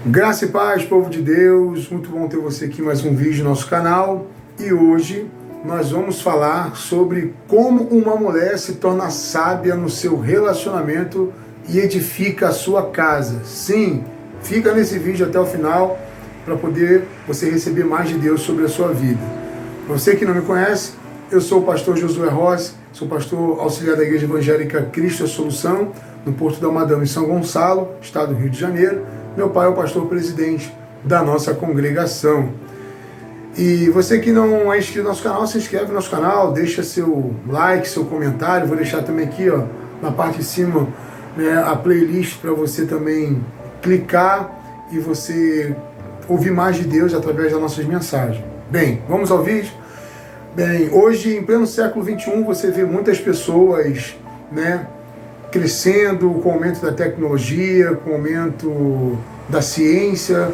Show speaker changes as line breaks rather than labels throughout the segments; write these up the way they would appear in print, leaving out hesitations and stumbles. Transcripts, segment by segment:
Graça e paz, povo de Deus, muito bom ter você aqui em mais um vídeo no nosso canal. E hoje nós vamos falar sobre como uma mulher se torna sábia no seu relacionamento e edifica a sua casa. Sim, fica nesse vídeo até o final para poder você receber mais de Deus sobre a sua vida. Para você que não me conhece, eu sou o pastor Josué Rossi, sou pastor auxiliar da Igreja Evangélica Cristo a Solução, no Porto da Madama, em São Gonçalo, estado do Rio de Janeiro. Meu pai é o pastor presidente da nossa congregação. E você que não é inscrito no nosso canal, se inscreve no nosso canal, deixa seu like, seu comentário. Vou deixar também aqui, ó, na parte de cima, né, a playlist para você também clicar e você ouvir mais de Deus através das nossas mensagens. Bem, vamos ao vídeo? Bem, hoje, em pleno século XXI, você vê muitas pessoas, né, crescendo com o aumento da tecnologia, com o aumento da ciência,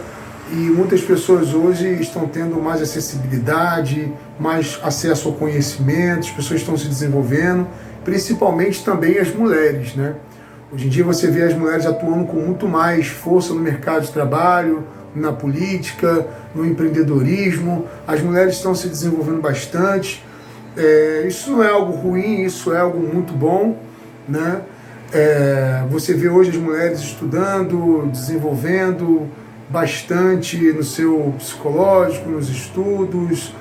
e muitas pessoas hoje estão tendo mais acessibilidade, mais acesso ao conhecimento, as pessoas estão se desenvolvendo, principalmente também as mulheres, né? Hoje em dia você vê as mulheres atuando com muito mais força no mercado de trabalho, na política, no empreendedorismo. As mulheres estão se desenvolvendo bastante. Isso não é algo ruim, isso é algo muito bom, né? Você vê hoje as mulheres estudando, desenvolvendo bastante no seu psicológico, nos estudos,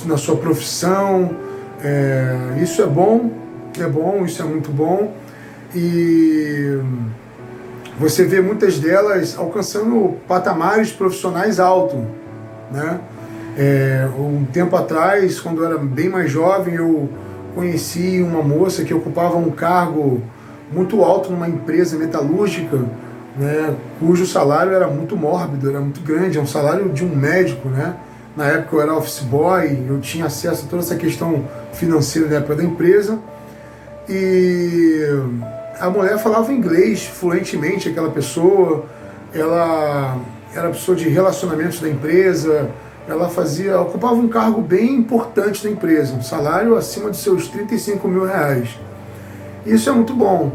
na sua profissão. Isso é bom, isso é muito bom. E você vê muitas delas alcançando patamares profissionais altos, né? Um tempo atrás, quando eu era bem mais jovem, eu conheci uma moça que ocupava um cargo muito alto numa empresa metalúrgica, né, cujo salário era muito mórbido, era muito grande, é um salário de um médico, né? Na época eu era office boy, eu tinha acesso a toda essa questão financeira da época da empresa, e a mulher falava inglês fluentemente, aquela pessoa, ela era pessoa de relacionamentos da empresa, ela ocupava um cargo bem importante da empresa, um salário acima dos seus 35 mil reais. Isso é muito bom.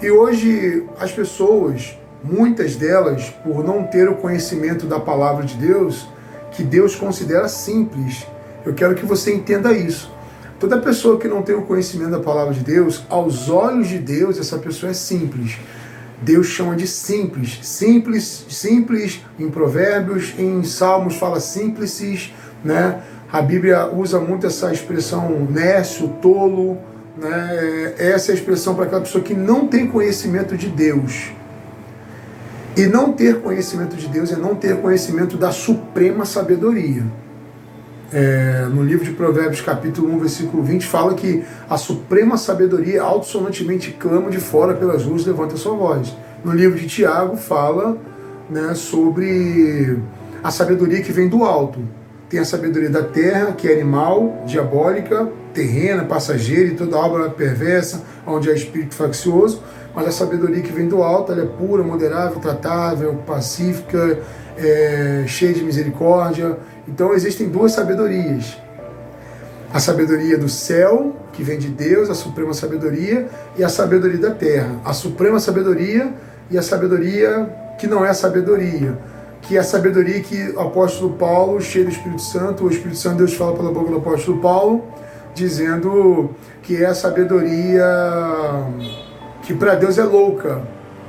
E hoje as pessoas, muitas delas, por não ter o conhecimento da palavra de Deus, que Deus considera simples, eu quero que você entenda isso. Toda pessoa que não tem o conhecimento da palavra de Deus, aos olhos de Deus, essa pessoa é simples. Deus chama de simples. Simples em Provérbios, em Salmos fala simplices, né? A Bíblia usa muito essa expressão nércio, tolo, né? Essa é a expressão para aquela pessoa que não tem conhecimento de Deus. E não ter conhecimento de Deus é não ter conhecimento da suprema sabedoria. No livro de Provérbios, capítulo 1, versículo 20, fala que a suprema sabedoria altissonantemente clama de fora pelas ruas, levanta a sua voz. No livro de Tiago fala, né, sobre a sabedoria que vem do alto. Tem a sabedoria da terra, que é animal, diabólica, terrena, passageira, e toda obra perversa, onde há espírito faccioso, mas a sabedoria que vem do alto, ela é pura, moderável, tratável, pacífica, cheia de misericórdia. Então existem duas sabedorias. A sabedoria do céu, que vem de Deus, a suprema sabedoria, e a sabedoria da terra. A suprema sabedoria e a sabedoria que não é a sabedoria, que é a sabedoria que o apóstolo Paulo, cheio do Espírito Santo, o Espírito Santo, Deus fala pela boca do apóstolo Paulo, dizendo que é a sabedoria que para Deus é louca,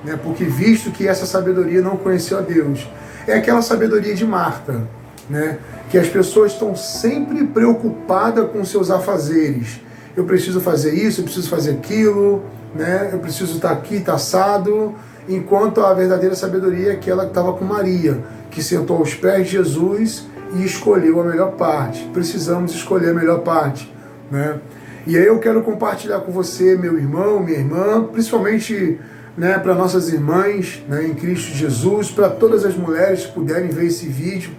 né? Porque visto que essa sabedoria não conheceu a Deus. É aquela sabedoria de Marta, né? Que as pessoas estão sempre preocupadas com seus afazeres. Eu preciso fazer isso, eu preciso fazer aquilo, né? Eu preciso estar aqui, estar assado. Enquanto a verdadeira sabedoria é aquela que estava com Maria, que sentou aos pés de Jesus e escolheu a melhor parte. Precisamos escolher a melhor parte, né? E aí eu quero compartilhar com você, meu irmão, minha irmã, principalmente, né, para nossas irmãs, né, em Cristo Jesus, para todas as mulheres que puderem ver esse vídeo.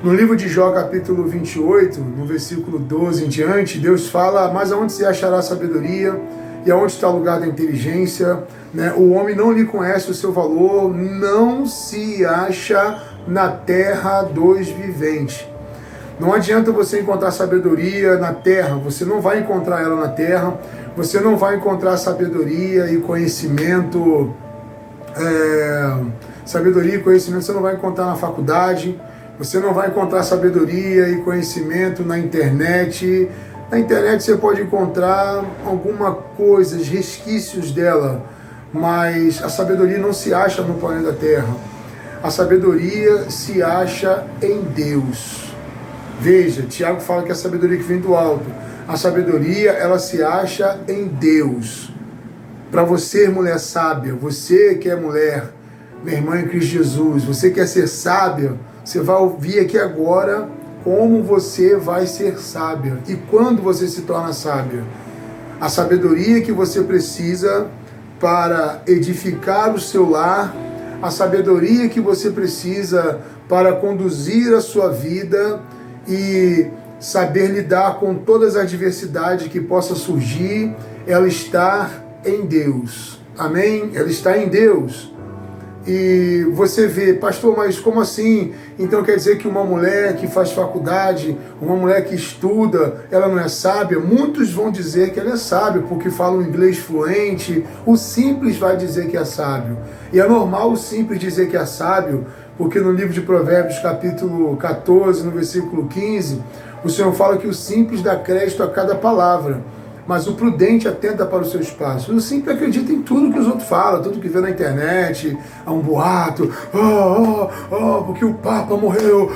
No livro de Jó, capítulo 28, no versículo 12 em diante, Deus fala: mas aonde se achará sabedoria? E aonde está o lugar da inteligência? Né? O homem não lhe conhece o seu valor, não se acha na terra dos viventes. Não adianta você encontrar sabedoria na terra, você não vai encontrar ela na terra, você não vai encontrar sabedoria e conhecimento Sabedoria e conhecimento você não vai encontrar na faculdade, você não vai encontrar sabedoria e conhecimento na internet. Na internet você pode encontrar alguma coisa, resquícios dela, mas a sabedoria não se acha no planeta Terra. A sabedoria se acha em Deus. Veja, Tiago fala que a sabedoria que vem do alto. A sabedoria, ela se acha em Deus. Para você, mulher sábia, você que é mulher, minha irmã em Cristo Jesus, você quer ser sábia, você vai ouvir aqui agora como você vai ser sábia e quando você se torna sábia. A sabedoria que você precisa para edificar o seu lar, a sabedoria que você precisa para conduzir a sua vida e saber lidar com todas as adversidades que possa surgir, ela está em Deus. Amém? Ela está em Deus. E você vê, pastor, mas como assim? Então quer dizer que uma mulher que faz faculdade, uma mulher que estuda, ela não é sábia? Muitos vão dizer que ela é sábia, porque fala um inglês fluente. O simples vai dizer que é sábio. E é normal o simples dizer que é sábio, porque no livro de Provérbios, capítulo 14, no versículo 15, o Senhor fala que o simples dá crédito a cada palavra, mas o prudente atenta para os seus passos. O simples acredita em tudo que os outros falam, tudo que vê na internet, há um boato, porque o Papa morreu,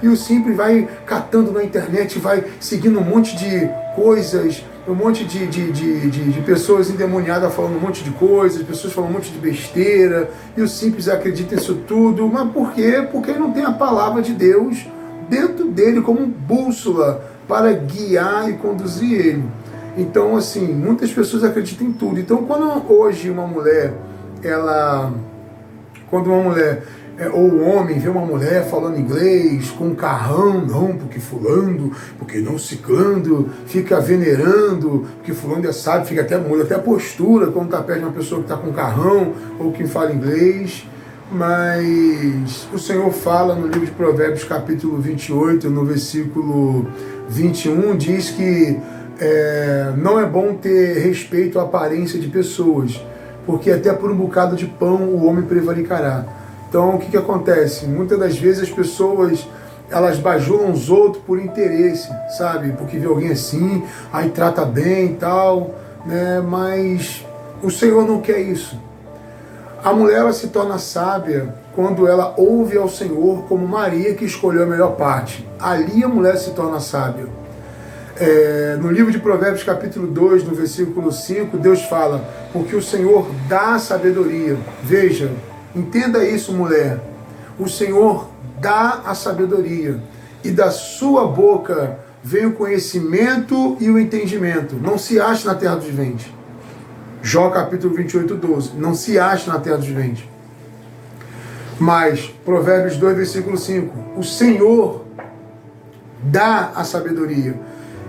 e o simples vai catando na internet, vai seguindo um monte de coisas, um monte de pessoas endemoniadas falando um monte de coisas, pessoas falando um monte de besteira, e o simples acredita nisso tudo. Mas por quê? Porque ele não tem a palavra de Deus dentro dele como bússola para guiar e conduzir ele. Então, assim, muitas pessoas acreditam em tudo. Então, quando hoje uma mulher, ou um homem vê uma mulher falando inglês, com um carrão, não, porque fulano, porque não ciclando, fica venerando, porque fulano é sábio, fica até muda, até a postura quando está perto de uma pessoa que está com carrão, ou que fala inglês. Mas o Senhor fala no livro de Provérbios, capítulo 28, no versículo 21, diz que não é bom ter respeito à aparência de pessoas, porque até por um bocado de pão o homem prevaricará. Então o que acontece? Muitas das vezes as pessoas, elas bajulam os outros por interesse, sabe? Porque vê alguém assim, aí trata bem e tal, né? Mas o Senhor não quer isso. A mulher, ela se torna sábia quando ela ouve ao Senhor, como Maria, que escolheu a melhor parte. Ali a mulher se torna sábia. No livro de Provérbios, capítulo 2, no versículo 5, Deus fala, porque o Senhor dá sabedoria. Veja, entenda isso, mulher. O Senhor dá a sabedoria, e da sua boca vem o conhecimento e o entendimento. Não se acha na terra dos viventes. Jó, capítulo 28, 12. Não se acha na terra dos viventes. Mas, Provérbios 2, versículo 5. O Senhor dá a sabedoria,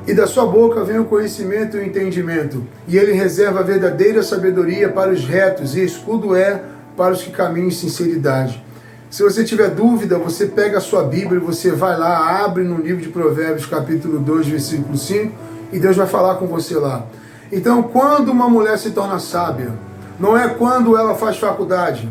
e da sua boca vem o conhecimento e o entendimento, e ele reserva a verdadeira sabedoria para os retos, e escudo é para os que caminham em sinceridade. Se você tiver dúvida, você pega a sua Bíblia, você vai lá, abre no livro de Provérbios, capítulo 2, versículo 5, e Deus vai falar com você lá. Então, quando uma mulher se torna sábia, não é quando ela faz faculdade.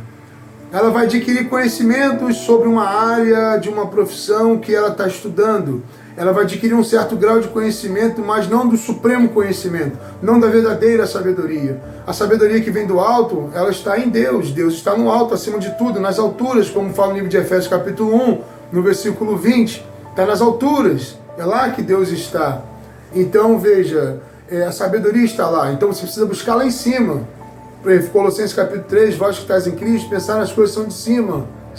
Ela vai adquirir conhecimentos sobre uma área de uma profissão que ela está estudando. Ela vai adquirir um certo grau de conhecimento, mas não do supremo conhecimento, não da verdadeira sabedoria. A sabedoria que vem do alto, ela está em Deus. Deus está no alto, acima de tudo, nas alturas, como fala no livro de Efésios, capítulo 1, no versículo 20. Está nas alturas, é lá que Deus está. Então, veja, a sabedoria está lá. Então, você precisa buscar lá em cima. Colossenses, capítulo 3, vós que estáis em Cristo, pensar nas coisas que são de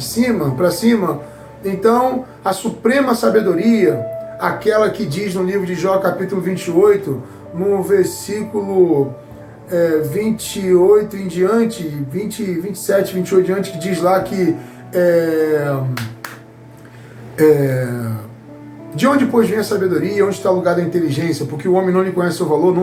cima para cima. Então, a suprema sabedoria, aquela que diz no livro de Jó, capítulo 28, no versículo 28 em diante, 27, 28 em diante, que diz lá que de onde, pois, vem a sabedoria? Onde está o lugar da inteligência? Porque o homem não lhe conhece o valor.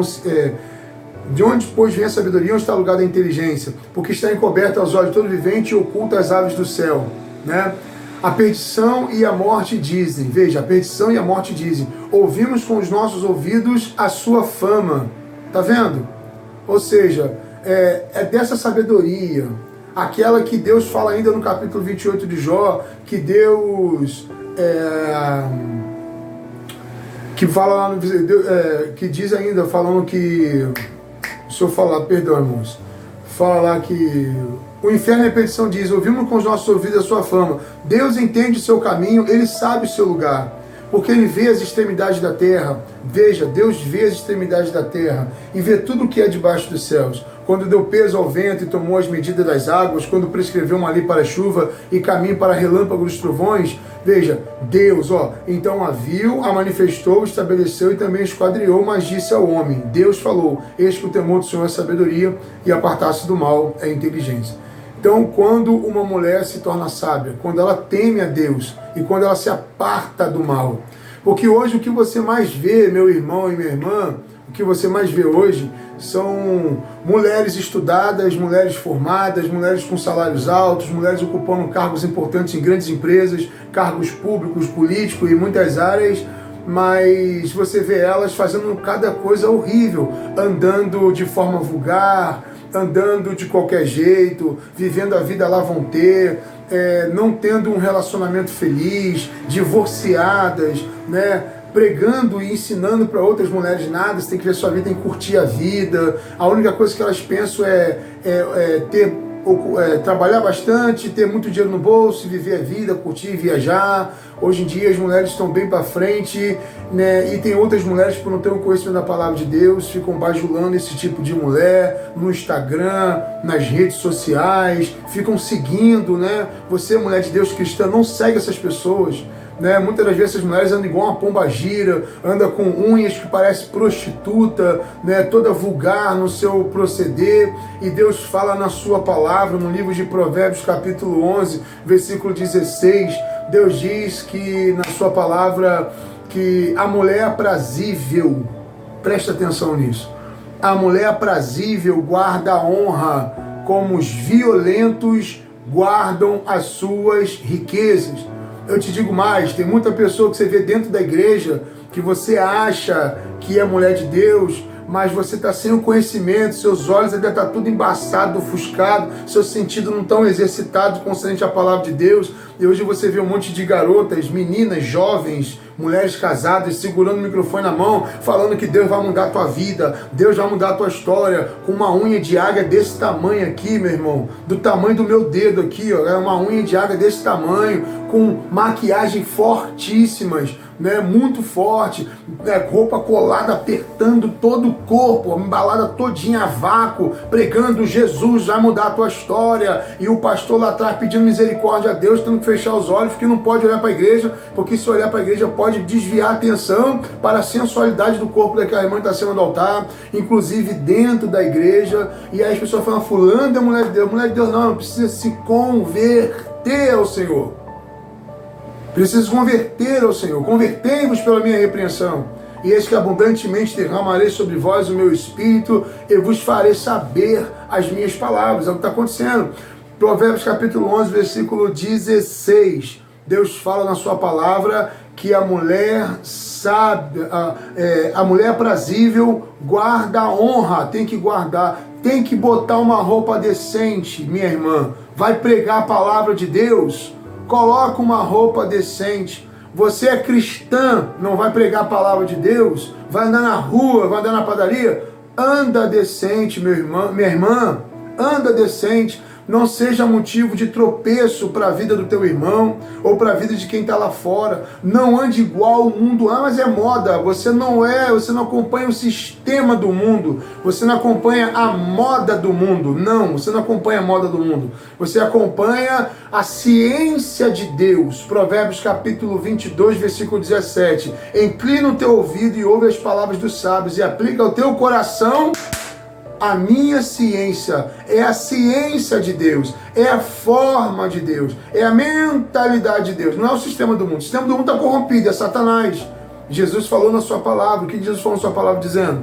De onde, pois, vem a sabedoria? Onde está o lugar da inteligência? Porque está encoberta aos olhos de todo vivente e oculta às aves do céu, né? A perdição e a morte dizem, veja, a perdição e a morte dizem, ouvimos com os nossos ouvidos a sua fama. Tá vendo? Ou seja, é dessa sabedoria, aquela que Deus fala ainda no capítulo 28 de Jó, que Deus que fala lá no, que diz ainda, falando que, deixa eu falar, perdão, irmãos, fala lá que o inferno e a perdição diz: ouvimos com os nossos ouvidos a sua fama. Deus entende o seu caminho, Ele sabe o seu lugar, porque Ele vê as extremidades da terra. Veja, Deus vê as extremidades da terra e vê tudo o que é debaixo dos céus. Quando deu peso ao vento e tomou as medidas das águas, quando prescreveu uma lei para a chuva e caminho para relâmpagos dos trovões, veja, Deus, então a viu, a manifestou, estabeleceu e também esquadriou, mas disse ao homem, Deus falou, eis que o temor do Senhor é sabedoria e apartar-se do mal é inteligência. Então, quando uma mulher se torna sábia, quando ela teme a Deus e quando ela se aparta do mal, porque hoje o que você mais vê, meu irmão e minha irmã, o que você mais vê hoje são mulheres estudadas, mulheres formadas, mulheres com salários altos, mulheres ocupando cargos importantes em grandes empresas, cargos públicos, políticos e muitas áreas, mas você vê elas fazendo cada coisa horrível, andando de forma vulgar, andando de qualquer jeito, vivendo a vida lá vão ter, não tendo um relacionamento feliz, divorciadas, né? Pregando e ensinando para outras mulheres nada, você tem que ver sua vida, tem que curtir a vida. A única coisa que elas pensam é trabalhar bastante, ter muito dinheiro no bolso, viver a vida, curtir, viajar. Hoje em dia as mulheres estão bem para frente, né? E tem outras mulheres que por não ter um conhecimento da palavra de Deus, ficam bajulando esse tipo de mulher no Instagram, nas redes sociais, ficam seguindo, né? Você, mulher de Deus cristã, não segue essas pessoas. Né? Muitas das vezes essas mulheres andam igual uma pombagira, anda com unhas que parece prostituta, né? Toda vulgar no seu proceder, e Deus fala na sua palavra, no livro de Provérbios capítulo 11, versículo 16, Deus diz que na sua palavra que a mulher aprazível, presta atenção nisso, a mulher aprazível guarda a honra, como os violentos guardam as suas riquezas. Eu te digo mais, tem muita pessoa que você vê dentro da igreja que você acha que é mulher de Deus, mas você está sem o conhecimento, seus olhos ainda estão tudo embaçado, ofuscado, seus sentidos não estão exercitados concernente à palavra de Deus, e hoje você vê um monte de garotas, meninas, jovens, mulheres casadas, segurando o microfone na mão, falando que Deus vai mudar a tua vida, Deus vai mudar a tua história, com uma unha de águia desse tamanho aqui, meu irmão, do tamanho do meu dedo aqui, ó, é uma unha de águia desse tamanho, com maquiagem fortíssimas, né, muito forte, roupa colada, apertando todo o corpo, embalada todinha a vácuo, pregando Jesus vai mudar a tua história, e o pastor lá atrás pedindo misericórdia a Deus, tendo que fechar os olhos, porque não pode olhar para a igreja, porque se olhar para a igreja pode desviar a atenção para a sensualidade do corpo daquela irmã que está sendo do altar, inclusive dentro da igreja, e aí as pessoas falam, fulano é mulher de Deus não precisa se converter ao Senhor. Preciso converter ao Senhor. Convertei-vos pela minha repreensão. E eis que abundantemente derramarei sobre vós o meu espírito e vos farei saber as minhas palavras. É o que está acontecendo. Provérbios capítulo 11, versículo 16. Deus fala na sua palavra que a mulher sabe, a mulher aprazível guarda a honra. Tem que guardar. Tem que botar uma roupa decente, minha irmã. Vai pregar a palavra de Deus. Coloca uma roupa decente. Você é cristã, não vai pregar a palavra de Deus? Vai andar na rua, vai andar na padaria? Anda decente, meu irmão, minha irmã. Anda decente. Não seja motivo de tropeço para a vida do teu irmão ou para a vida de quem está lá fora. Não ande igual o mundo. Mas é moda. Você não acompanha o sistema do mundo. Você não acompanha a moda do mundo. Não, você não acompanha a moda do mundo. Você acompanha a ciência de Deus. Provérbios capítulo 22, versículo 17. Inclina o teu ouvido e ouve as palavras dos sábios e aplica ao teu coração a minha ciência. É a ciência de Deus, é a forma de Deus, é a mentalidade de Deus, não é o sistema do mundo. O sistema do mundo está corrompido, é Satanás. Jesus falou na sua palavra. O que Jesus falou na sua palavra dizendo?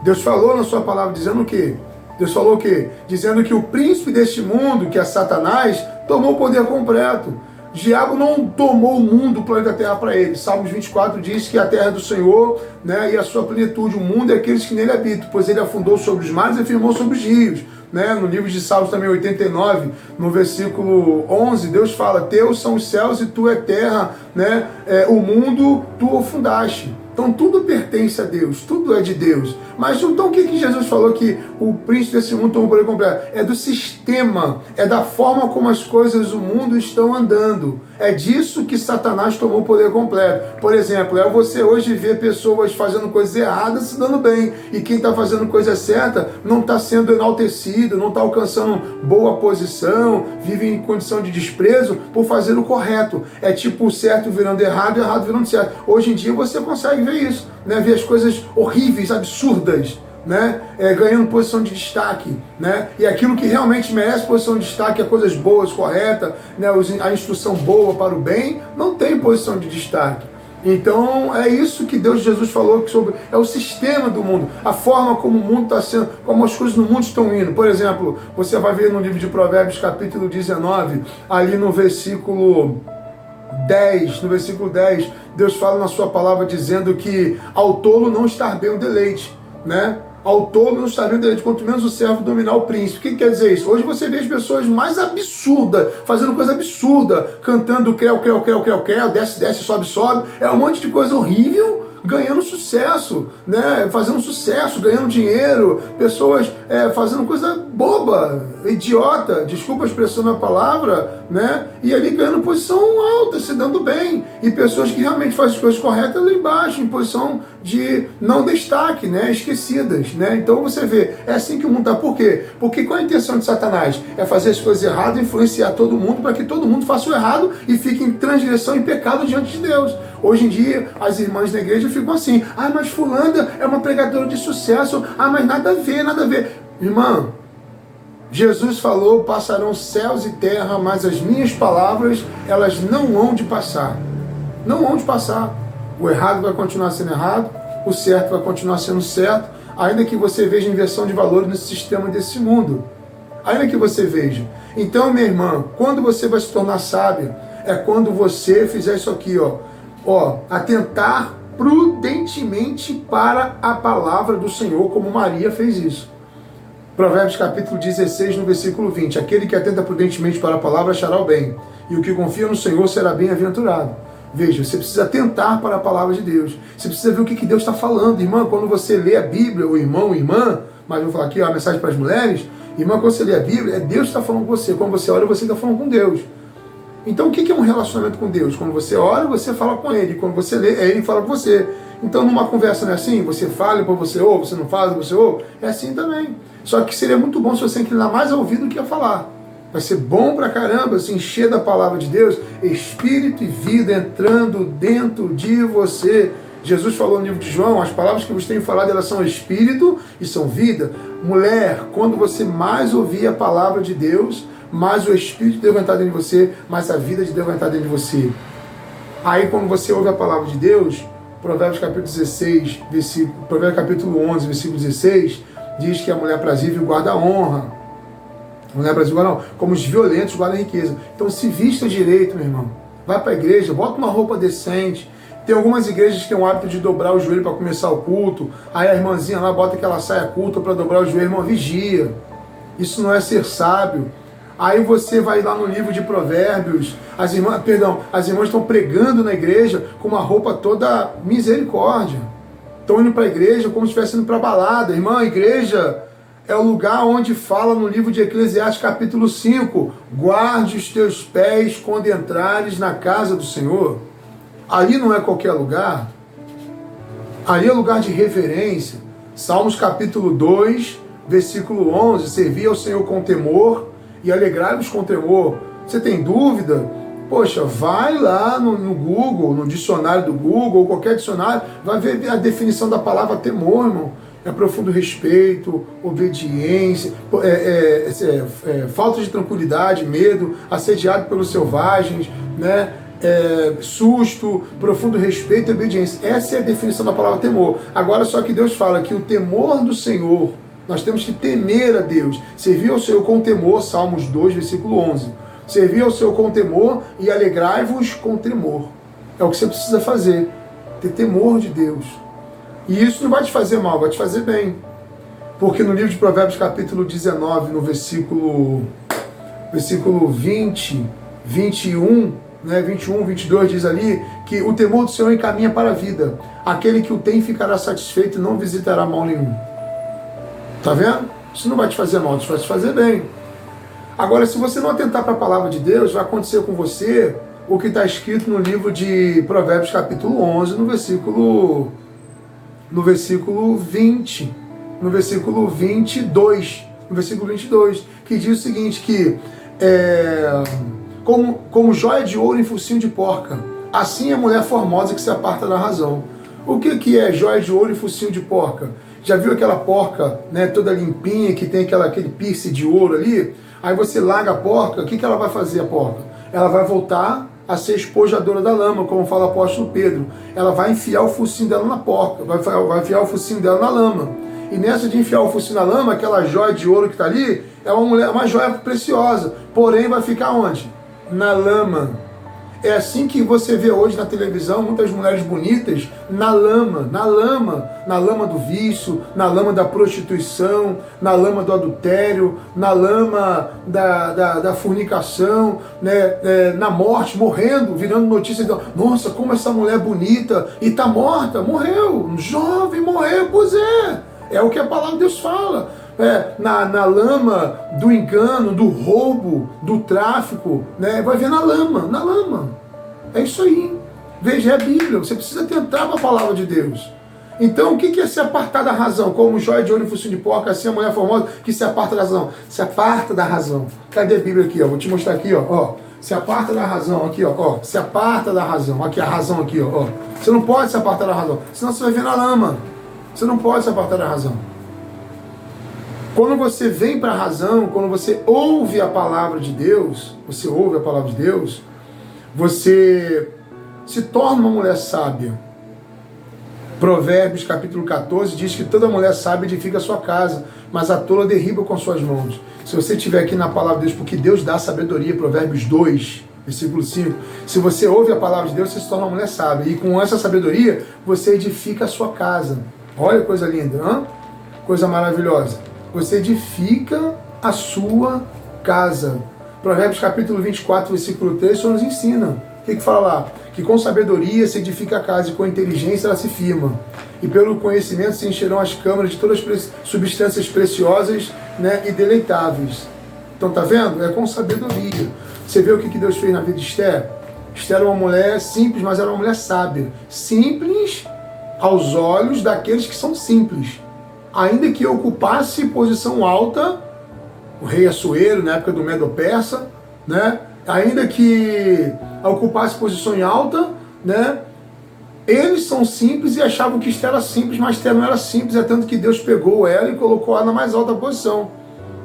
Deus falou na sua palavra dizendo o quê? Deus falou o quê? Dizendo que o príncipe deste mundo, que é Satanás, tomou o poder completo. O diabo não tomou o mundo, o planeta Terra para ele. Salmos 24 diz que a terra é do Senhor, né, e a sua plenitude, o mundo é aqueles que nele habitam, pois ele afundou sobre os mares e firmou sobre os rios. né? No livro de Salmos também 89, no versículo 11, Deus fala: teus são os céus e tu é terra, né? O mundo tu o fundaste. Então tudo pertence a Deus, tudo é de Deus. Mas então o que Jesus falou que o príncipe desse mundo tomou poder completo? É do sistema, é da forma como as coisas do mundo estão andando. É disso que Satanás tomou o poder completo. Por exemplo, é você hoje ver pessoas fazendo coisas erradas se dando bem. E quem está fazendo coisa certa não está sendo enaltecido, não está alcançando boa posição, vive em condição de desprezo por fazer o correto. É tipo o certo virando errado e o errado virando certo. Hoje em dia você consegue ver isso, né? Ver as coisas horríveis, absurdas, né? Ganhando posição de destaque, né? E aquilo que realmente merece posição de destaque, é coisas boas, corretas, né? A instrução boa para o bem, não tem posição de destaque. Então é isso que Jesus falou sobre, é o sistema do mundo, a forma como o mundo está sendo, como as coisas no mundo estão indo. Por exemplo, você vai ver no livro de Provérbios, capítulo 19, ali no versículo 10, Deus fala na sua palavra dizendo que ao tolo não está bem o deleite, né? Ao tolo não está bem o deleite, quanto menos o servo dominar o príncipe. O que quer dizer isso? Hoje você vê as pessoas mais absurdas, fazendo coisa absurda, cantando creu, desce, desce, sobe, sobe. É um monte de coisa horrível, ganhando sucesso, né? Fazendo sucesso, ganhando dinheiro, pessoas fazendo coisa boba, idiota, desculpa a expressão da palavra, né? E ali ganhando posição alta, se dando bem, e pessoas que realmente fazem as coisas corretas lá embaixo, em posição de não destaque, né? Esquecidas, né? Então você vê, é assim que o mundo está. Por quê? Porque qual a intenção de Satanás? É fazer as coisas erradas, influenciar todo mundo para que todo mundo faça o errado e fique em transgressão e pecado diante de Deus. Hoje em dia, as irmãs da igreja ficam assim: ah, mas fulana é uma pregadora de sucesso, ah, mas nada a ver, nada a ver. Irmã, Jesus falou: passarão céus e terra, mas as minhas palavras, elas não hão de passar. Não hão de passar. O errado vai continuar sendo errado, o certo vai continuar sendo certo, ainda que você veja inversão de valores nesse sistema desse mundo. Ainda que você veja. Então, minha irmã, quando você vai se tornar sábia, é quando você fizer isso aqui, atentar prudentemente para a palavra do Senhor, como Maria fez isso. Provérbios capítulo 16, no versículo 20. Aquele que atenta prudentemente para a palavra achará o bem, e o que confia no Senhor será bem-aventurado. Veja, você precisa atentar para a palavra de Deus. Você precisa ver o que Deus está falando. Irmã, quando você lê a Bíblia, o irmão ou irmã, mas eu vou falar aqui a mensagem para as mulheres, irmã, quando você lê a Bíblia, é Deus que está falando com você. Quando você ora, você está falando com Deus. Então o que é um relacionamento com Deus? Quando você ora, você fala com Ele. Quando você lê, Ele fala com você. Então numa conversa não é assim? Você fala e depois você ouve, você não fala, você ouve? É assim também. Só que seria muito bom se você inclinar mais ao ouvido do que a falar. Vai ser bom pra caramba se encher da palavra de Deus, espírito e vida entrando dentro de você. Jesus falou no livro de João: as palavras que vos tenho falado, elas são espírito e são vida. Mulher, quando você mais ouvir a palavra de Deus, mais o Espírito de Deus vai entrar dentro de você, mais a vida de Deus vai entrar dentro de você. Aí quando você ouve a palavra de Deus, Provérbios capítulo 16, Provérbios capítulo 11, versículo 16, diz que a mulher prazível guarda a honra. A mulher prazível guarda a honra, como os violentos guardam a riqueza. Então se vista direito, meu irmão. Vai para a igreja, bota uma roupa decente. Tem algumas igrejas que têm o hábito de dobrar o joelho para começar o culto. Aí a irmãzinha lá bota aquela saia curta para dobrar o joelho. Irmão, vigia. Isso não é ser sábio. Aí você vai lá no livro de Provérbios, as irmãs estão pregando na igreja com uma roupa toda misericórdia. Estão indo para a igreja como se estivessem indo para a balada. Irmã, a igreja é o lugar onde fala no livro de Eclesiastes capítulo 5, guarde os teus pés quando entrares na casa do Senhor. Ali não é qualquer lugar. Ali é lugar de reverência. Salmos capítulo 2, versículo 11, servi ao Senhor com temor e alegrai-vos com temor. Você tem dúvida? Poxa, vai lá no Google, no dicionário do Google, ou qualquer dicionário, vai ver a definição da palavra temor, irmão. É profundo respeito, obediência, falta de tranquilidade, medo, assediado pelos selvagens, né? Susto, profundo respeito e obediência. Essa é a definição da palavra temor. Agora só que Deus fala que o temor do Senhor, nós temos que temer a Deus, servir ao Senhor com temor, Salmos 2, versículo 11. Servir ao Senhor com temor e alegrai-vos com tremor. É o que você precisa fazer, ter temor de Deus. E isso não vai te fazer mal, vai te fazer bem. Porque no livro de Provérbios, capítulo 19, no versículo 20, 21, né, 21, 22, diz ali que o temor do Senhor encaminha para a vida. Aquele que o tem ficará satisfeito e não visitará mal nenhum. Tá vendo? Isso não vai te fazer mal, isso vai te fazer bem. Agora, se você não atentar para a palavra de Deus, vai acontecer com você o que está escrito no livro de Provérbios, capítulo 11, no versículo 20, no versículo 22, que diz o seguinte, que como joia de ouro em focinho de porca, assim é a mulher formosa que se aparta da razão. O que é joia de ouro e focinho de porca? Já viu aquela porca, né, toda limpinha, que tem aquele piercing de ouro ali? Aí você larga a porca, o que ela vai fazer, a porca? Ela vai voltar a ser espojadora da lama, como fala o apóstolo Pedro. Ela vai enfiar o focinho dela na porca, vai enfiar o focinho dela na lama. E nessa de enfiar o focinho na lama, aquela joia de ouro que está ali, é uma joia preciosa, porém vai ficar onde? Na lama. É assim que você vê hoje na televisão muitas mulheres bonitas na lama do vício, na lama da prostituição, na lama do adultério, na lama da fornicação, né, na morte, morrendo, virando notícia de, nossa, como essa mulher é bonita, e está morta, morreu, jovem, morreu, pois é o que a palavra de Deus fala. Na lama do engano, do roubo, do tráfico, né? Vai ver na lama. É isso aí. Veja a Bíblia, você precisa tentar para a palavra de Deus. Então, o que é se apartar da razão? Como joia de ouro e focinho de porca, assim a mulher formosa que se aparta da razão. Se aparta da razão. Cadê a Bíblia aqui? Ó? Vou te mostrar aqui, ó. Se aparta da razão, aqui, ó. Se aparta da razão. Aqui a razão aqui, ó. Você não pode se apartar da razão, senão você vai ver na lama. Você não pode se apartar da razão. Quando você vem para a razão, quando você ouve a palavra de Deus, você se torna uma mulher sábia. Provérbios capítulo 14 diz que toda mulher sábia edifica a sua casa, mas a tola derriba com suas mãos. Se você estiver aqui na palavra de Deus, porque Deus dá sabedoria, Provérbios 2, versículo 5, se você ouve a palavra de Deus, você se torna uma mulher sábia. E com essa sabedoria, você edifica a sua casa. Olha que coisa linda, hein? Coisa maravilhosa. Você edifica a sua casa. Provérbios capítulo 24, versículo 3, só nos ensina. O que fala lá? Que com sabedoria se edifica a casa e com inteligência ela se firma. E pelo conhecimento se encherão as câmaras de todas as substâncias preciosas, né, e deleitáveis. Então tá vendo? É com sabedoria. Você vê o que Deus fez na vida de Esther? Esther era uma mulher simples, mas era uma mulher sábia. Simples aos olhos daqueles que são simples. Ainda que ocupasse posição alta, o rei Assuero, na época do Medo-Persa, né? Ainda que ocupasse posição em alta, né? Eles são simples e achavam que Esther era simples, mas Esther não era simples, é tanto que Deus pegou ela e colocou ela na mais alta posição,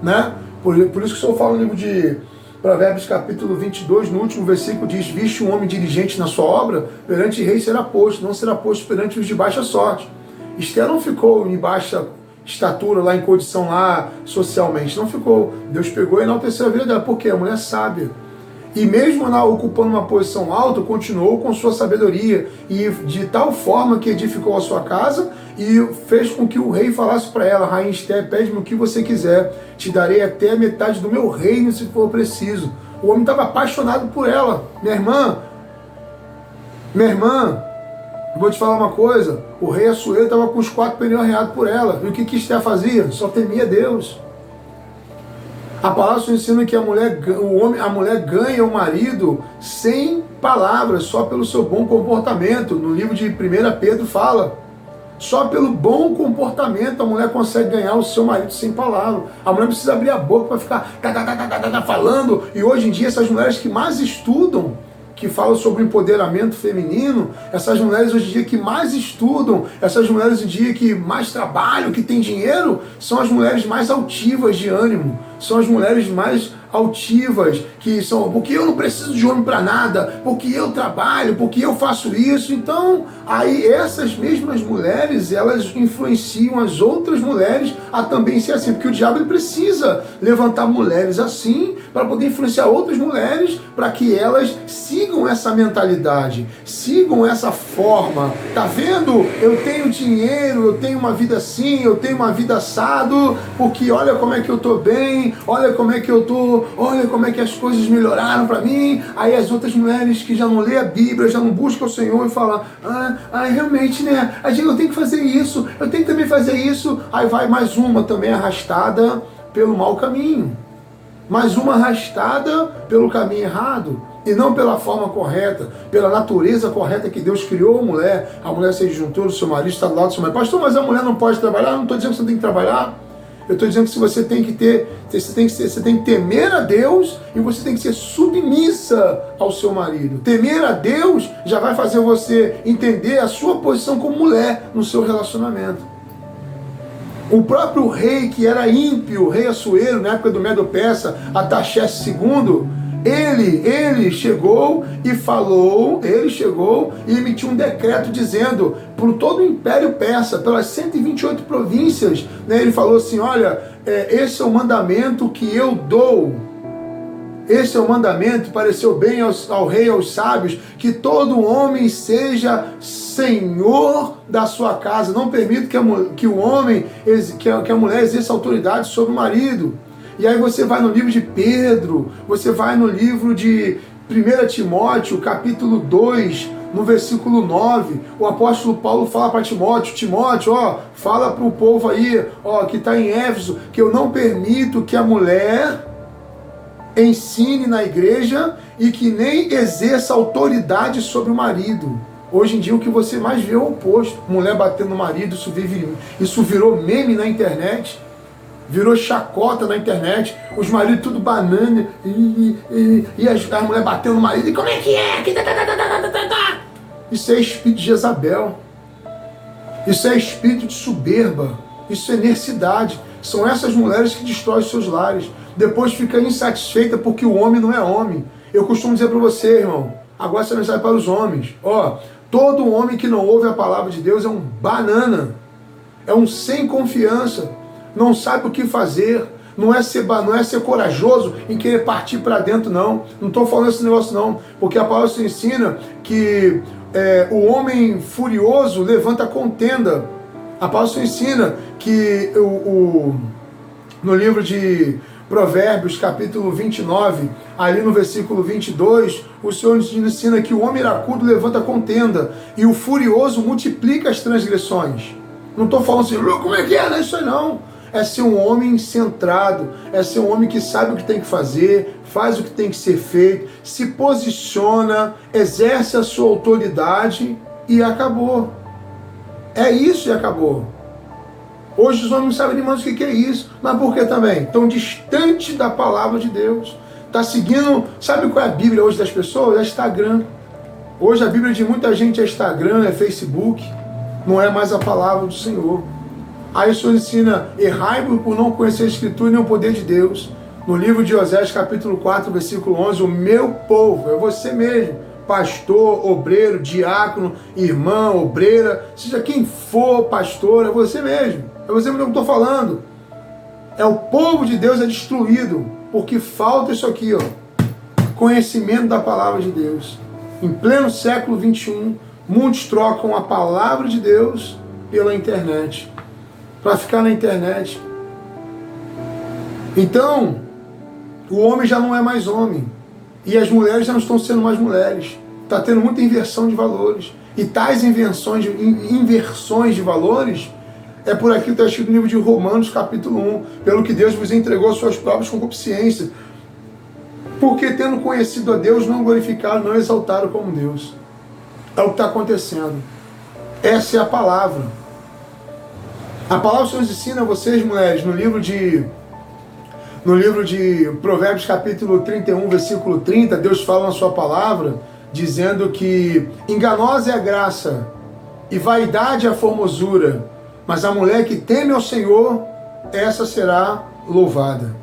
né? Por isso que o Senhor fala no livro de Provérbios capítulo 22, no último versículo diz, viste um homem diligente na sua obra, perante rei será posto, não será posto perante os de baixa sorte. Esther não ficou em baixa estatura, lá em condição lá socialmente, não ficou. Deus pegou e enalteceu a vida dela, porque a mulher é sábia. E mesmo ela ocupando uma posição alta, continuou com sua sabedoria, e de tal forma que edificou a sua casa e fez com que o rei falasse para ela, rainha Esther, pede-me o que você quiser, te darei até a metade do meu reino se for preciso. O homem estava apaixonado por ela. Minha irmã, vou te falar uma coisa, o rei Assuero estava com os 4 pneus arreados por ela. E o que Esther fazia? Só temia Deus. A palavra nos ensina que a mulher ganha o marido sem palavras, só pelo seu bom comportamento. No livro de 1 Pedro fala, só pelo bom comportamento a mulher consegue ganhar o seu marido sem palavras. A mulher precisa abrir a boca para ficar falando. E hoje em dia essas mulheres que mais estudam, que falam sobre o empoderamento feminino, essas mulheres hoje em dia que mais estudam, essas mulheres hoje em dia que mais trabalham, que têm dinheiro, são as mulheres mais altivas de ânimo, são as mulheres mais altivas, que são, porque eu não preciso de homem para nada, porque eu trabalho, porque eu faço isso. Então, aí essas mesmas mulheres, elas influenciam as outras mulheres a também ser assim, porque o diabo ele precisa levantar mulheres assim, para poder influenciar outras mulheres, para que elas sigam essa mentalidade, sigam essa forma. Tá vendo? Eu tenho dinheiro, eu tenho uma vida assim, eu tenho uma vida assado, porque olha como é que eu tô bem, olha como é que eu tô, olha como é que as coisas melhoraram para mim. Aí as outras mulheres que já não lê a Bíblia, já não buscam o Senhor e falam, realmente, né, eu tenho que fazer isso, eu tenho que também fazer isso. Aí vai mais uma também arrastada pelo mau caminho. Mais uma arrastada pelo caminho errado, e não pela forma correta, pela natureza correta que Deus criou a mulher se juntou do seu marido, está do lado do seu marido. Pastor, mas a mulher não pode trabalhar? Eu não estou dizendo que você tem que trabalhar, eu estou dizendo que você tem que temer a Deus, e você tem que ser submissa ao seu marido. Temer a Deus já vai fazer você entender a sua posição como mulher no seu relacionamento. O próprio rei, que era ímpio, o rei Assuero, na época do Medo-Persa, Artaxerxes II, ele chegou e emitiu um decreto dizendo por todo o Império Persa, pelas 128 províncias, né, ele falou assim, olha, esse é o mandamento que eu dou. Esse é o mandamento, pareceu bem ao rei e aos sábios, que todo homem seja senhor da sua casa. Não permito que a mulher exerça autoridade sobre o marido. E aí você vai no livro de Pedro, você vai no livro de 1 Timóteo, capítulo 2, no versículo 9, o apóstolo Paulo fala para Timóteo, fala para o povo aí, que está em Éfeso, que eu não permito que a mulher ensine na igreja e que nem exerça autoridade sobre o marido. Hoje em dia o que você mais vê é o oposto. Mulher batendo no marido, isso virou meme na internet, virou chacota na internet, os maridos tudo banana, e as mulheres batendo no marido, e como é que é? Isso é espírito de Jezabel, isso é espírito de soberba, isso é necessidade. São essas mulheres que destroem os seus lares. Depois fica insatisfeita porque o homem não é homem. Eu costumo dizer para você, irmão, agora essa mensagem é para os homens. Todo homem que não ouve a palavra de Deus é um banana, é um sem confiança, não sabe o que fazer, não é ser corajoso em querer partir para dentro, não. Não estou falando esse negócio, não, porque a palavra se ensina que o homem furioso levanta contenda. A palavra se ensina que no livro de Provérbios, capítulo 29, ali no versículo 22, o Senhor nos ensina que o homem iracudo levanta contenda e o furioso multiplica as transgressões. Não estou falando assim, como é que é? Não é isso aí não. É ser um homem centrado, é ser um homem que sabe o que tem que fazer, faz o que tem que ser feito, se posiciona, exerce a sua autoridade e acabou. É isso e acabou. Hoje os homens não sabem nem mais o que é isso. Mas por que também? Estão distante da palavra de Deus. Está seguindo... Sabe qual é a Bíblia hoje das pessoas? É Instagram. Hoje a Bíblia de muita gente é Instagram, é Facebook. Não é mais a palavra do Senhor. Aí o Senhor ensina, errai-vos por não conhecer a Escritura nem o poder de Deus. No livro de Oséias, capítulo 4, versículo 11, o meu povo, é você mesmo, pastor, obreiro, diácono, irmã, obreira, seja quem for pastor, é você mesmo. É você mesmo que eu estou falando. É o povo de Deus é destruído, porque falta isso aqui, conhecimento da palavra de Deus. Em pleno século 21, muitos trocam a palavra de Deus pela internet, para ficar na internet. Então, o homem já não é mais homem, e as mulheres já não estão sendo mais mulheres. Está tendo muita inversão de valores. E tais inversões de valores é por aqui que está escrito no livro de Romanos, capítulo 1. Pelo que Deus vos entregou suas próprias concupiscências. Porque tendo conhecido a Deus, não glorificaram, não exaltaram como Deus. É o que está acontecendo. Essa é a palavra. A palavra do Senhor nos ensina a vocês, mulheres, no livro de Provérbios, capítulo 31, versículo 30, Deus fala na sua palavra, dizendo que enganosa é a graça e vaidade é a formosura, mas a mulher que teme ao Senhor, essa será louvada.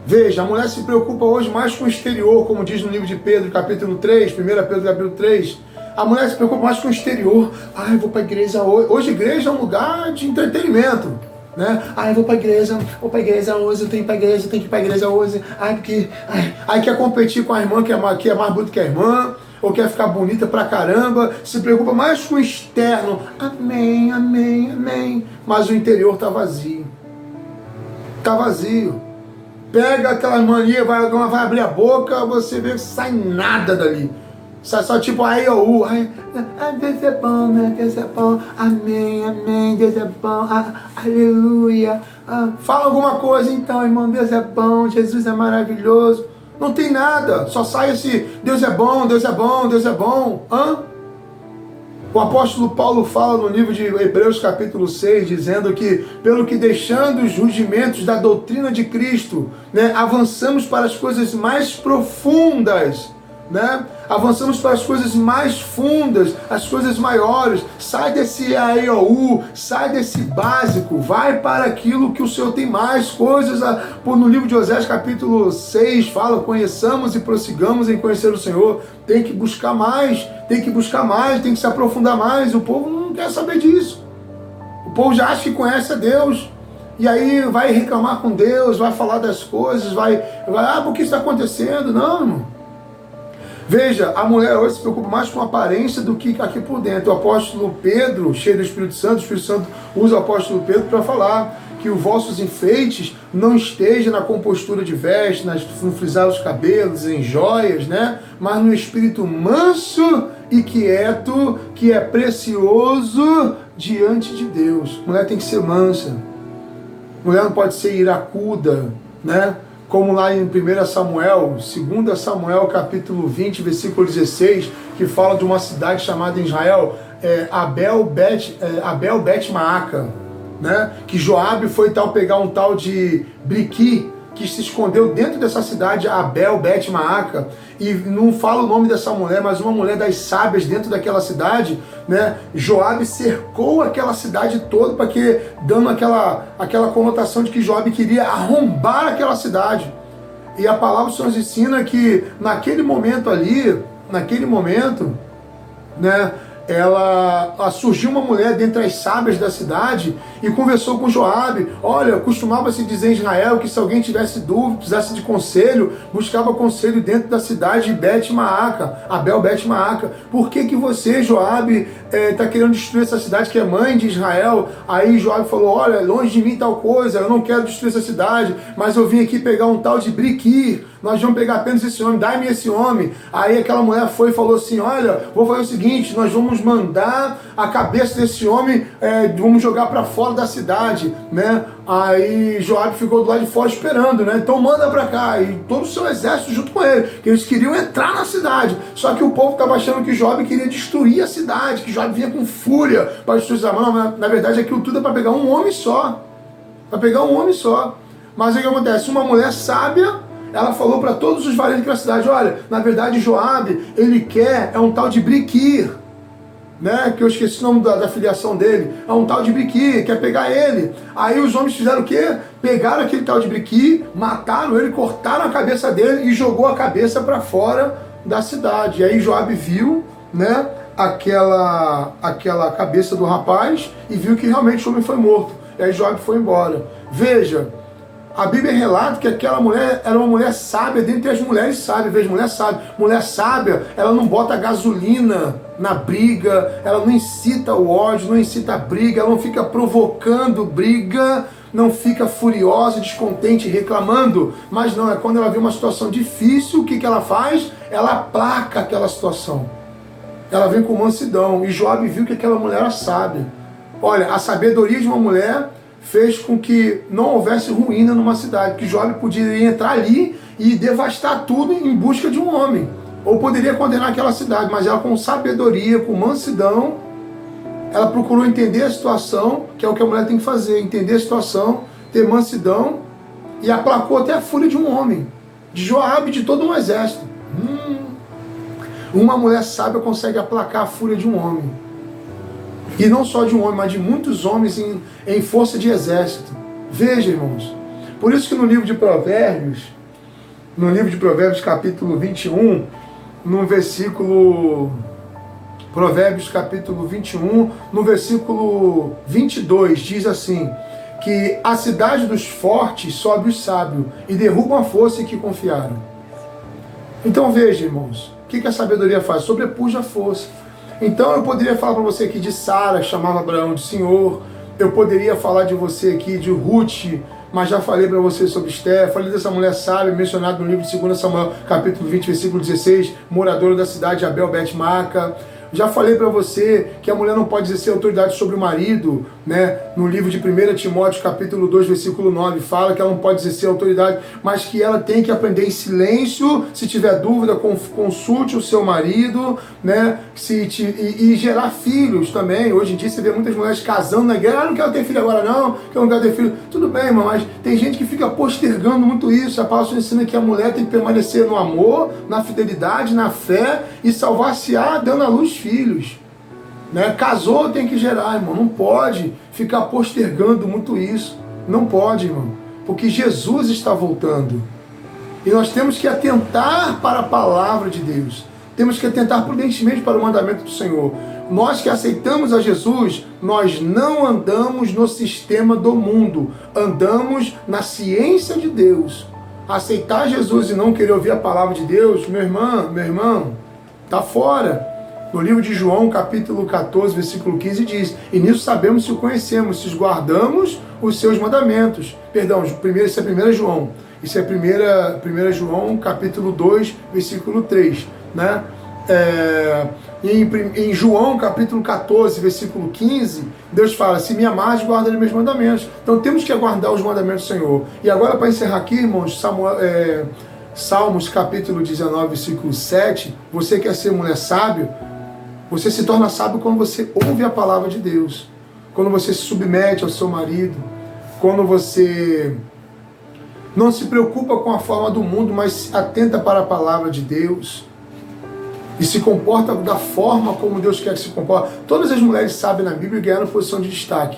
Veja, a mulher se preocupa hoje mais com o exterior, como diz no livro de Pedro, capítulo 3, 1 Pedro, capítulo 3. A mulher se preocupa mais com o exterior. Eu vou para a igreja hoje. Hoje a igreja é um lugar de entretenimento, né? Eu vou para a igreja hoje, eu tenho que ir para a igreja hoje. Aí quer competir com a irmã que é mais bonita que a irmã, ou quer ficar bonita pra caramba, se preocupa mais com o externo. Amém, amém, amém. Mas o interior tá vazio. Tá vazio. Pega aquela mania, vai abrir a boca, você vê que sai nada dali. Sai só tipo Deus é bom, né? Deus é bom. Amém, amém. Deus é bom. Aleluia. Fala alguma coisa então, irmão. Deus é bom. Jesus é maravilhoso. Não tem nada. Só sai esse Deus é bom, Deus é bom, Deus é bom. O apóstolo Paulo fala no livro de Hebreus capítulo 6, dizendo que, pelo que deixando os rudimentos da doutrina de Cristo, né, avançamos para as coisas mais profundas, né? Avançamos para as coisas mais fundas, as coisas maiores. Sai desse AEOU, sai desse básico, vai para aquilo que o Senhor tem mais coisas. No livro de Oséias capítulo 6 fala: conheçamos e prossigamos em conhecer o Senhor. Tem que buscar mais, tem que se aprofundar mais. O povo não quer saber disso. O povo já acha que conhece a Deus, e aí vai reclamar com Deus, vai falar das coisas, vai por que isso está acontecendo? Não, irmão. Veja, a mulher hoje se preocupa mais com a aparência do que aqui por dentro. O apóstolo Pedro, cheio do Espírito Santo usa o apóstolo Pedro para falar que os vossos enfeites não estejam na compostura de vestes, no frisar os cabelos, em joias, né? Mas no espírito manso e quieto, que é precioso diante de Deus. A mulher tem que ser mansa. A mulher não pode ser iracuda, né? Como lá em 1 Samuel, 2 Samuel capítulo 20, versículo 16, que fala de uma cidade chamada em Israel, Abel Bet Maaca, né? Que Joabe foi pegar um tal de Briqui, que se escondeu dentro dessa cidade, Abel Bet Maaca, e não fala o nome dessa mulher, mas uma mulher das sábias dentro daquela cidade, né? Joabe cercou aquela cidade toda, para que, dando aquela conotação de que Joabe queria arrombar aquela cidade. E a palavra do Senhor nos ensina que naquele momento, né, surgiu uma mulher dentre as sábias da cidade e conversou com Joabe. Olha, costumava-se dizer em Israel que se alguém tivesse dúvida, precisasse de conselho, buscava conselho dentro da cidade de Bet Maaca, Abel Bet Maaca. Por que você, Joabe, está querendo destruir essa cidade que é mãe de Israel? Aí Joabe falou: olha, longe de mim tal coisa, eu não quero destruir essa cidade, mas eu vim aqui pegar um tal de Briqui. Nós vamos pegar apenas esse homem, dai-me esse homem. Aí aquela mulher foi e falou assim: olha, vou fazer o seguinte, nós vamos mandar a cabeça desse homem, vamos jogar para fora da cidade, né? Aí Joabe ficou do lado de fora esperando, né? Então manda para cá, e todo o seu exército junto com ele, que eles queriam entrar na cidade. Só que o povo estava achando que Joabe queria destruir a cidade, que Joabe vinha com fúria para destruir a cidade. Mas na verdade aquilo tudo é para pegar um homem só. Mas aí o que acontece? Uma mulher sábia, ela falou para todos os valentes daquela cidade: olha, na verdade Joabe, ele quer, um tal de Briqui, né? Que eu esqueci o nome da filiação dele. É um tal de Briqui, quer pegar ele. Aí os homens fizeram o quê? Pegaram aquele tal de Briqui, mataram ele, cortaram a cabeça dele e jogou a cabeça para fora da cidade. E aí Joabe viu, né, aquela cabeça do rapaz e viu que realmente o homem foi morto. E aí Joabe foi embora. Veja, a Bíblia relata que aquela mulher era uma mulher sábia dentre as mulheres sábias. Veja, mulher sábia. Mulher sábia, ela não bota gasolina na briga, ela não incita o ódio, não incita a briga, ela não fica provocando briga, não fica furiosa, descontente, reclamando. Mas não, é quando ela vê uma situação difícil, o que ela faz? Ela aplaca aquela situação. Ela vem com mansidão. E Joabe viu que aquela mulher era sábia. Olha, a sabedoria de uma mulher fez com que não houvesse ruína numa cidade, que Joabe poderia entrar ali e devastar tudo em busca de um homem, ou poderia condenar aquela cidade, mas ela, com sabedoria, com mansidão, ela procurou entender a situação, que é o que a mulher tem que fazer, entender a situação, ter mansidão, e aplacou até a fúria de um homem, de Joabe, de todo um exército. Uma mulher sábia consegue aplacar a fúria de um homem. E não só de um homem, mas de muitos homens em força de exército. Veja, irmãos, por isso que no livro de Provérbios, no livro de Provérbios capítulo 21, no versículo... Provérbios capítulo 21, no versículo 22, diz assim, que a cidade dos fortes sobe os sábios e derrubam a força em que confiaram. Então veja, irmãos, o que a sabedoria faz? Sobrepuja a força. Então eu poderia falar para você aqui de Sara, chamava Abraão de Senhor. Eu poderia falar de você aqui de Ruth, mas já falei para você sobre Esther. Falei dessa mulher sábia, mencionada no livro de 2 Samuel, capítulo 20, versículo 16, moradora da cidade de Abel Bet-Maca. Já falei para você que a mulher não pode exercer autoridade sobre o marido, né? No livro de 1 Timóteo, capítulo 2, versículo 9, fala que ela não pode exercer autoridade, mas que ela tem que aprender em silêncio. Se tiver dúvida, consulte o seu marido, né? E gerar filhos também. Hoje em dia você vê muitas mulheres casando na igreja. Não quero ter filho agora não, que eu não quero ter filho. Tudo bem, irmão, mas tem gente que fica postergando muito isso. A palavra ensina que a mulher tem que permanecer no amor, na fidelidade, na fé e salvar-se-á dando à luz filhos, né? Casou, tem que gerar, irmão. Não pode ficar postergando muito isso. Não pode, irmão, porque Jesus está voltando e nós temos que atentar para a palavra de Deus. Temos que atentar prudentemente para o mandamento do Senhor. Nós que aceitamos a Jesus, nós não andamos no sistema do mundo, andamos na ciência de Deus. Aceitar Jesus e não querer ouvir a palavra de Deus, meu irmão, está fora. No livro de João, capítulo 14, versículo 15, diz: e nisso sabemos se o conhecemos, se guardamos os seus mandamentos. Perdão, isso é 1 João. Isso é 1 João, capítulo 2, versículo 3. Né? Em João, capítulo 14, versículo 15, Deus fala: se me amares, guardarei meus mandamentos. Então temos que aguardar os mandamentos do Senhor. E agora, para encerrar aqui, irmãos, Salmos, capítulo 19, versículo 7, você quer ser mulher sábia? Você se torna sábio quando você ouve a palavra de Deus, quando você se submete ao seu marido, quando você não se preocupa com a forma do mundo, mas atenta para a palavra de Deus e se comporta da forma como Deus quer que se comporte. Todas as mulheres sábias na Bíblia ganharam posição de destaque.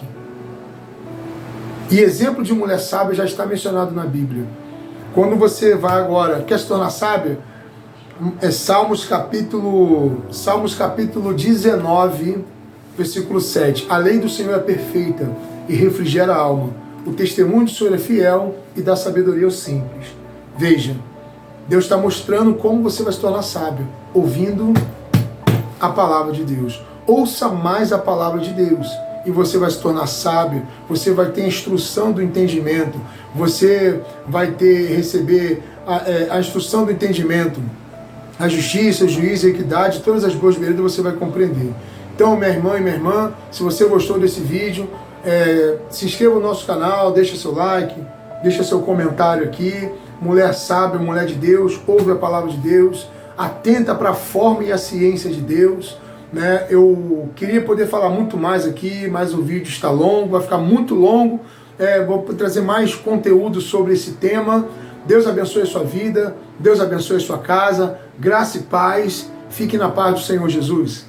E exemplo de mulher sábia já está mencionado na Bíblia. Quando você vai agora, quer se tornar sábia? Salmos capítulo 19, versículo 7. A lei do Senhor é perfeita e refrigera a alma. O testemunho do Senhor é fiel e dá sabedoria aos simples. Veja, Deus está mostrando como você vai se tornar sábio, ouvindo a palavra de Deus. Ouça mais a palavra de Deus e você vai se tornar sábio. Você vai ter a instrução do entendimento. Você vai receber a instrução do entendimento. A justiça, o juízo, a equidade, todas as boas veredas você vai compreender. Então, minha irmã e minha irmã, se você gostou desse vídeo, se inscreva no nosso canal, deixa seu like, deixa seu comentário aqui. Mulher sábia, mulher de Deus, ouve a palavra de Deus, atenta para a forma e a ciência de Deus. Né? Eu queria poder falar muito mais aqui, mas o vídeo está longo, vai ficar muito longo. Vou trazer mais conteúdo sobre esse tema. Deus abençoe a sua vida, Deus abençoe a sua casa, graça e paz, fique na paz do Senhor Jesus.